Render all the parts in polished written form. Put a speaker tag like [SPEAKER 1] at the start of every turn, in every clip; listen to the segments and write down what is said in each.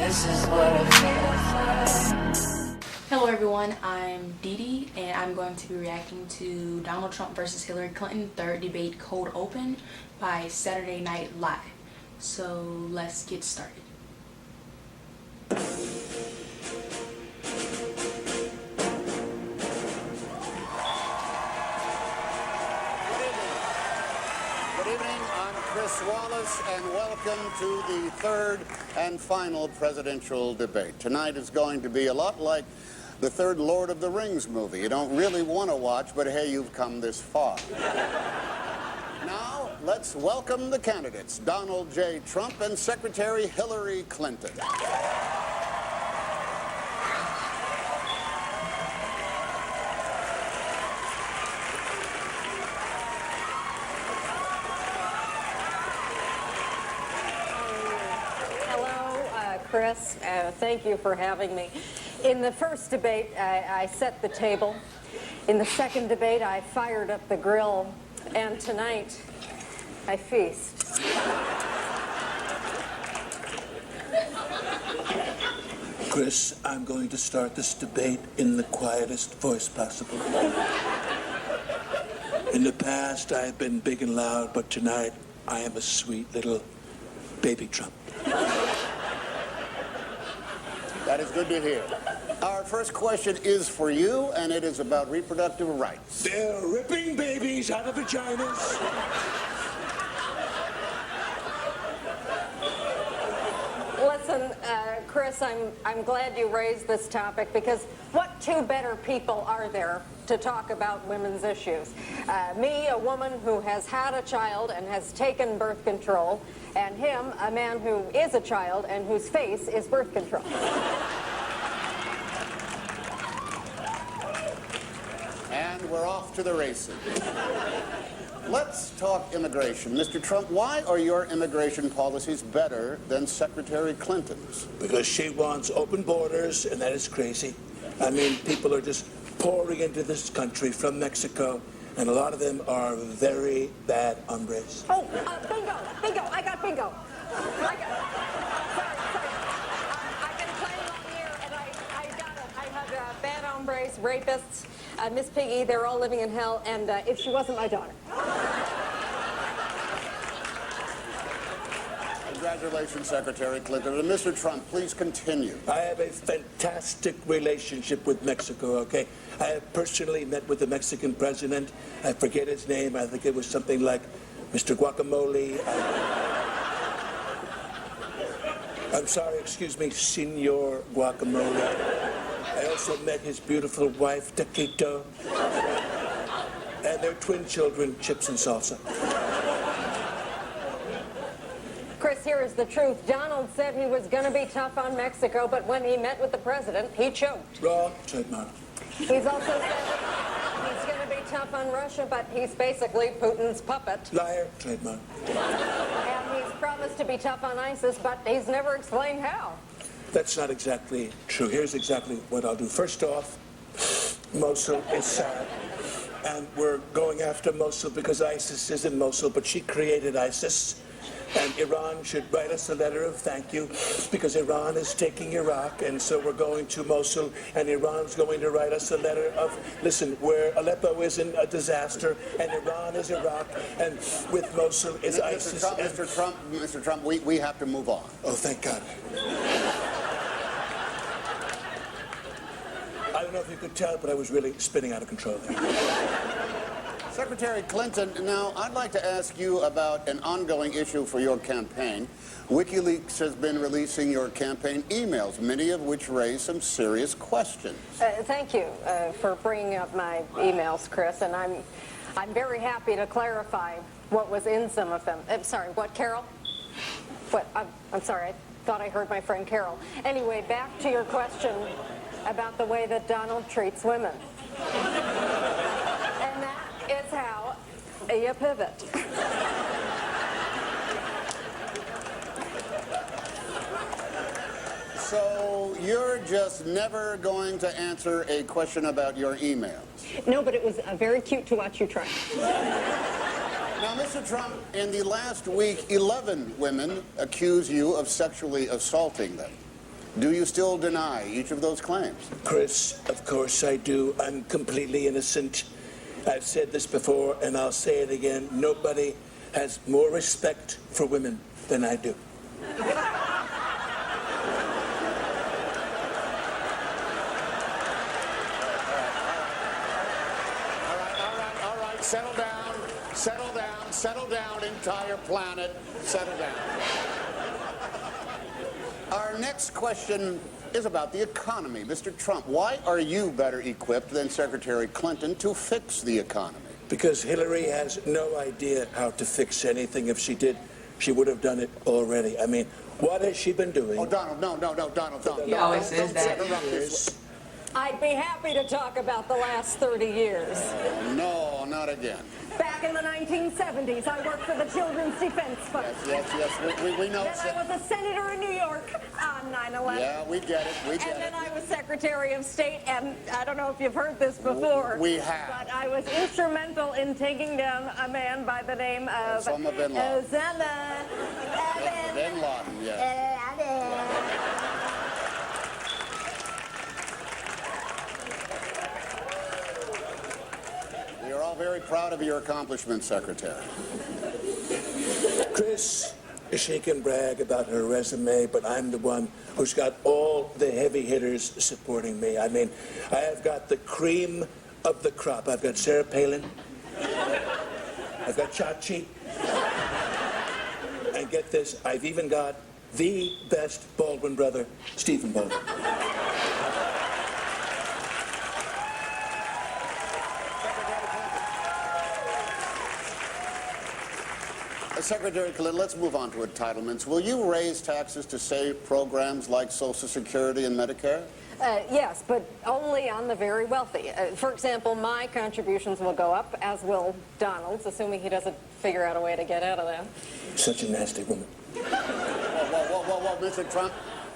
[SPEAKER 1] This is what it feels like.
[SPEAKER 2] Hello everyone, I'm Dee Dee and I'm going to be reacting to Donald Trump versus Hillary Clinton third debate cold open by Saturday Night Live. So let's get started.
[SPEAKER 3] Good evening, I'm Chris Wallace, and welcome to the third and final presidential debate. Tonight is going to be a lot like the third Lord of the Rings movie. You don't really want to watch, but hey, you've come this far. Now, let's welcome the candidates, Donald J. Trump and Secretary Hillary Clinton.
[SPEAKER 4] Chris, thank you for having me. In the first debate, I set the table. In the second debate, I fired up the grill. And tonight, I feast.
[SPEAKER 5] Chris, I'm going to start this debate in the quietest voice possible. In the past, I've been big and loud, but tonight, I am a sweet little baby Trump.
[SPEAKER 3] That is good to hear. Our first question is for you, and it is about reproductive rights.
[SPEAKER 5] They're ripping babies out of vaginas.
[SPEAKER 4] Listen, Chris, I'm glad you raised this topic because what two better people are there to talk about women's issues? Me, a woman who has had a child and has taken birth control, and him, a man who is a child and whose face is birth control.
[SPEAKER 3] And we're off to the races. Let's talk immigration. Mr. Trump, why are your immigration policies better than Secretary Clinton's?
[SPEAKER 5] Because she wants open borders, and that is crazy. I mean, people are just pouring into this country from Mexico, and a lot of them are very bad hombres.
[SPEAKER 4] Oh, bingo, I got bingo. Sorry. I've been playing all year, and I got it. I have bad hombres, rapists, Miss Piggy, they're all living in hell, and if she wasn't my daughter.
[SPEAKER 3] Congratulations, Secretary Clinton. And Mr. Trump, please continue.
[SPEAKER 5] I have a fantastic relationship with Mexico, okay? I have personally met with the Mexican president. I forget his name. I think it was something like Mr. Guacamole. I'm sorry, excuse me, Senor Guacamole. I also met his beautiful wife, Taquito, and their twin children, Chips and Salsa.
[SPEAKER 4] Chris, here is the truth. Donald said he was going to be tough on Mexico, but when he met with the president, he choked.
[SPEAKER 5] Wrong, trademark.
[SPEAKER 4] He's also said he's going to be tough on Russia, but he's basically Putin's puppet.
[SPEAKER 5] Liar, trademark.
[SPEAKER 4] And he's promised to be tough on ISIS, but he's never explained how.
[SPEAKER 5] That's not exactly true. Here's exactly what I'll do. First off, Mosul is sad. And we're going after Mosul because ISIS is in Mosul, but she created ISIS. And Iran should write us a letter of thank you because Iran is taking Iraq, and so we're going to Mosul, and Iran's going to write us a letter of, listen, where Aleppo is in a disaster, and Iran is Iraq, and with Mosul is ISIS.
[SPEAKER 3] Mr. Trump, we have to move on.
[SPEAKER 5] Oh, thank God. I don't know if you could tell, but I was really spinning out of control there.
[SPEAKER 3] Secretary Clinton, now I'd like to ask you about an ongoing issue for your campaign. WikiLeaks has been releasing your campaign emails, many of which raise some serious questions.
[SPEAKER 4] Thank you for bringing up my emails, Chris, and I'm very happy to clarify what was in some of them. I'm sorry, what, Carol? What? I'm sorry, I thought I heard my friend Carol. Anyway, back to your question about the way that Donald treats women. And that is how you pivot.
[SPEAKER 3] So you're just never going to answer a question about your emails?
[SPEAKER 4] No, but it was very cute to watch you try.
[SPEAKER 3] Now, Mr. Trump, in the last week, 11 women accuse you of sexually assaulting them. Do you still deny each of those claims?
[SPEAKER 5] Chris, of course I do. I'm completely innocent. I've said this before, and I'll say it again. Nobody has more respect for women than I do.
[SPEAKER 3] All right. Settle down, entire planet. Settle down. Our next question is about the economy. Mr. Trump, why are you better equipped than Secretary Clinton to fix the economy?
[SPEAKER 5] Because Hillary has no idea how to fix anything. If she did, she would have done it already. I mean, what has she been doing?
[SPEAKER 3] Oh, Donald, no, Donald.
[SPEAKER 2] He always says that.
[SPEAKER 4] I'd be happy to talk about the last 30 years.
[SPEAKER 3] No, not again.
[SPEAKER 4] Back in the 1970s, I worked for the Children's Defense Fund.
[SPEAKER 3] Yes, we know.
[SPEAKER 4] Then I was a senator in New York on 9/11.
[SPEAKER 3] Yeah, we get it.
[SPEAKER 4] And then I was Secretary of State, and I don't know if you've heard this before.
[SPEAKER 3] We have.
[SPEAKER 4] But I was instrumental in taking down a man by the name of
[SPEAKER 3] Osama bin Laden.
[SPEAKER 4] Osama
[SPEAKER 3] Bin Laden, yes. We are all very proud of your accomplishments, Secretary.
[SPEAKER 5] Chris, she can brag about her resume, but I'm the one who's got all the heavy hitters supporting me. I mean, I have got the cream of the crop. I've got Sarah Palin. I've got Chachi. And get this, I've even got the best Baldwin brother, Stephen Baldwin.
[SPEAKER 3] Secretary Clinton, let's move on to entitlements. Will you raise taxes to save programs like Social Security and Medicare?
[SPEAKER 4] Yes, but only on the very wealthy. For example, my contributions will go up, as will Donald's, assuming he doesn't figure out a way to get out of that.
[SPEAKER 5] Such a nasty woman.
[SPEAKER 3] Whoa, Mr. Trump.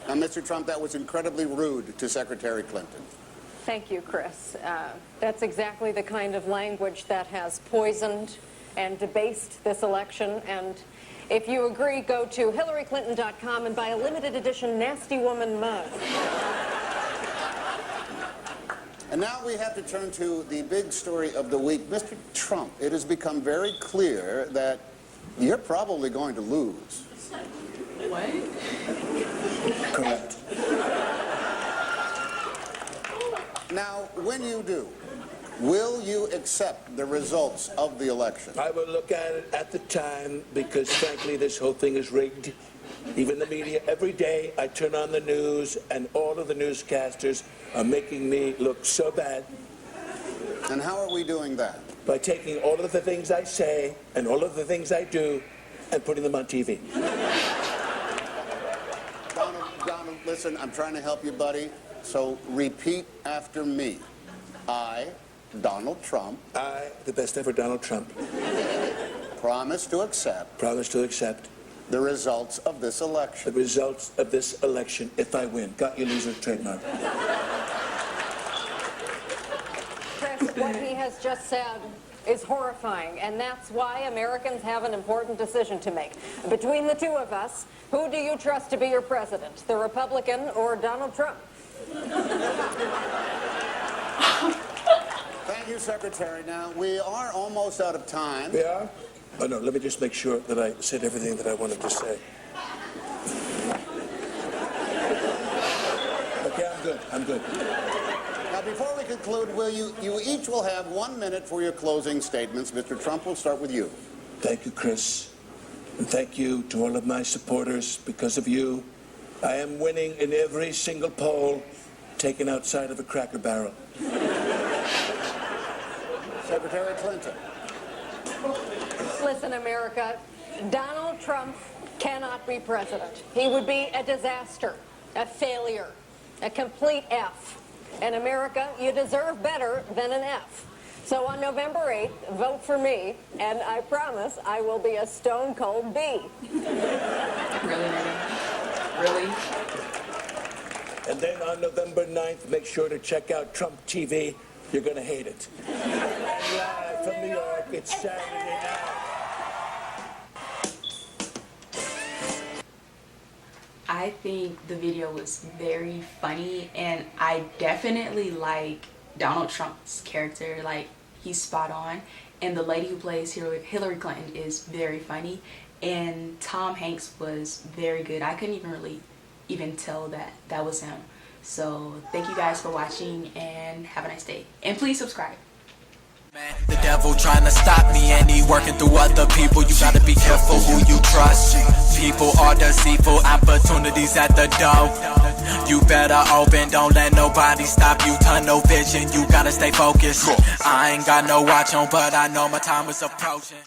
[SPEAKER 3] Now, Mr. Trump, that was incredibly rude to Secretary Clinton.
[SPEAKER 4] Thank you, Chris. That's exactly the kind of language that has poisoned and debased this election. And if you agree, go to HillaryClinton.com and buy a limited edition Nasty Woman mug.
[SPEAKER 3] And now we have to turn to the big story of the week. Mr. Trump, it has become very clear that you're probably going to lose.
[SPEAKER 2] What?
[SPEAKER 5] Correct.
[SPEAKER 3] Now, when you do, will you accept the results of the election?
[SPEAKER 5] I will look at it at the time because, frankly, this whole thing is rigged. Even the media, every day I turn on the news and all of the newscasters are making me look so bad.
[SPEAKER 3] And how are we doing that?
[SPEAKER 5] By taking all of the things I say and all of the things I do and putting them on TV.
[SPEAKER 3] Donald, listen, I'm trying to help you, buddy. So repeat after me. I, Donald Trump.
[SPEAKER 5] I, the best ever Donald Trump.
[SPEAKER 3] Promise to accept.
[SPEAKER 5] Promise to accept.
[SPEAKER 3] The results of this
[SPEAKER 5] The
[SPEAKER 3] election.
[SPEAKER 5] results of this election if I win. Got you, loser, trademark.
[SPEAKER 4] Chris, what he has just said is horrifying, and that's why Americans have an important decision to make. Between the two of us, who do you trust to be your president, the Republican or Donald Trump?
[SPEAKER 3] Thank you, Secretary. Now, we are almost out of time.
[SPEAKER 5] We are? Oh, no, let me just make sure that I said everything that I wanted to say. Okay, I'm good.
[SPEAKER 3] Now, before we conclude, you each will have 1 minute for your closing statements. Mr. Trump, we'll start with you.
[SPEAKER 5] Thank you, Chris. And thank you to all of my supporters. Because of you, I am winning in every single poll taken outside of a Cracker Barrel.
[SPEAKER 3] Secretary Clinton.
[SPEAKER 4] Listen, America, Donald Trump cannot be president. He would be a disaster, a failure, a complete F. And America, you deserve better than an F. So on November 8th, vote for me, and I promise I will be a stone cold B.
[SPEAKER 2] Really?
[SPEAKER 5] And then on November 9th, make sure to check out Trump TV. You're going to hate it. And live from New York, it's Saturday night.
[SPEAKER 2] I I think the video was very funny, and I definitely like Donald Trump's character. Like, he's spot on, and the lady who plays Hillary Clinton is very funny, and Tom Hanks was very good. I couldn't even really tell that that was him. So thank you guys for watching, and have a nice day, and please subscribe.
[SPEAKER 6] The devil trying to stop me, and he working through other people. You gotta be careful who you trust. People are deceitful, opportunities at the door. You better open, don't let nobody stop you. Tunnel vision, you gotta stay focused. I ain't got no watch on, but I know my time is approaching.